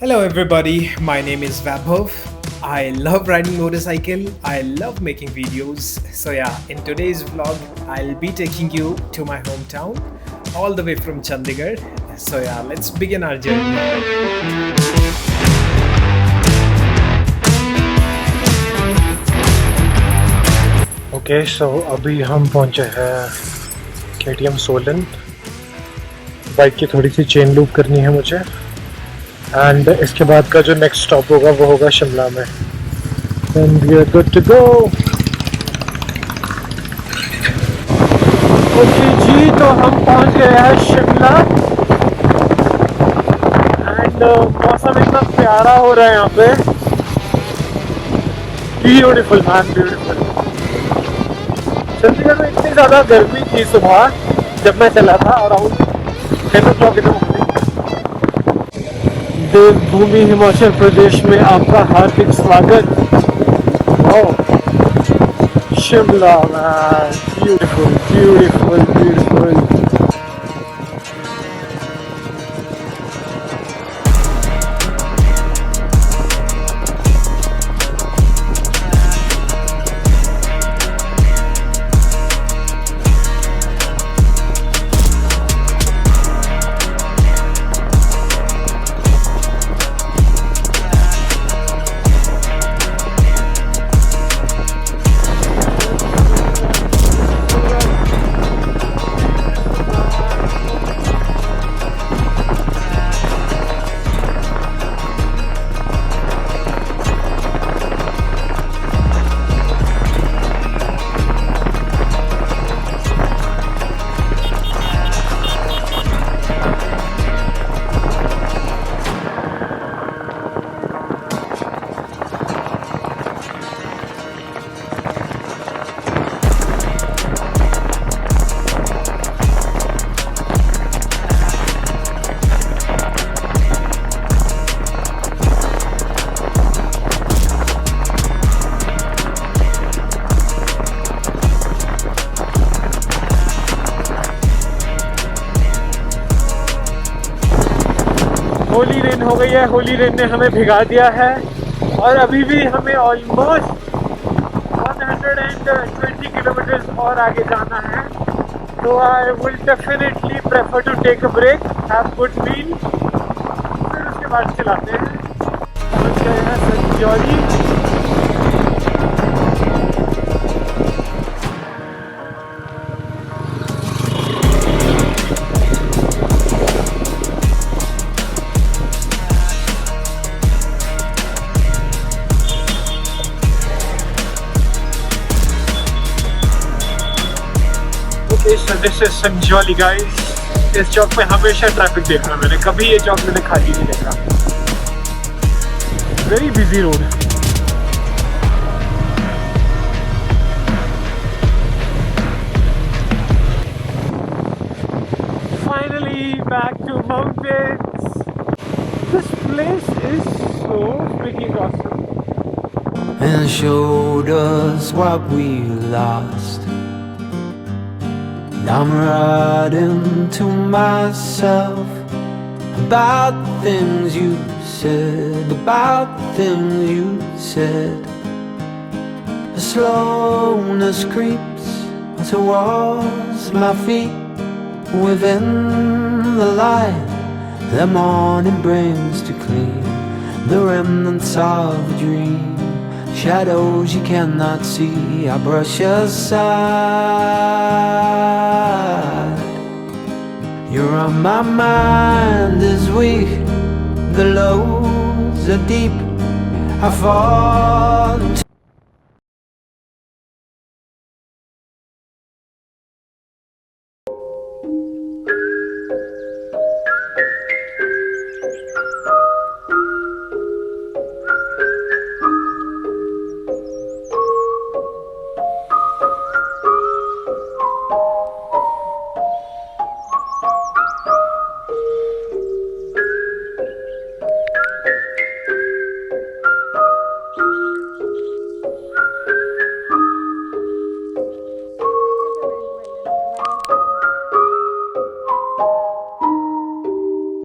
Hello everybody, my name is Vaibhav. I love riding motorcycle. I love making videos. So yeah, in today's vlog, I'll be taking you to my hometown all the way from Chandigarh. So yeah, let's begin our journey. Okay so अभी हम पहुंचे हैं KTM Solan. Bike की थोड़ी सी chain loop करनी है मुझे and इसके बाद का जो नेक्स्ट स्टॉप होगा वो होगा शिमला में। And we are good to go. Okay ji, तो हम पहुंच गए हैं शिमला एंड मौसम इतना प्यारा हो रहा है यहाँ पे। Beautiful man, beautiful. चंडीगढ़ में इतनी ज़्यादा गर्मी थी सुबह जब मैं चला था, around 10 o'clock in the morning. देवभूमि हिमाचल प्रदेश में आपका हार्दिक स्वागत। Shimla man, beautiful beautiful beautiful. होली रेन हो गई है, होली रेन ने हमें भिगा दिया है और अभी भी हमें ऑलमोस्ट 120 किलोमीटर और आगे जाना है। तो I will definitely prefer to take a break, have good meal, फिर उसके बाद चलाते हैं। पहुंच गए हैं Sanjauli. So this is Sanjauli guys. इस चौक में हमेशा ट्रैफिक देखा मैंने, कभी ये चौक मैंने खाली नहीं देखा। Very busy road. Finally back to mountains. This place is so freaking awesome. And showed us what we lost. I'm writing to myself about the things you said, about the things you said. The slowness creeps towards my feet within the light that morning brings to clean the remnants of a dream. Shadows you cannot see, I brush aside. You're on my mind is weak, the lows are deep, I fall into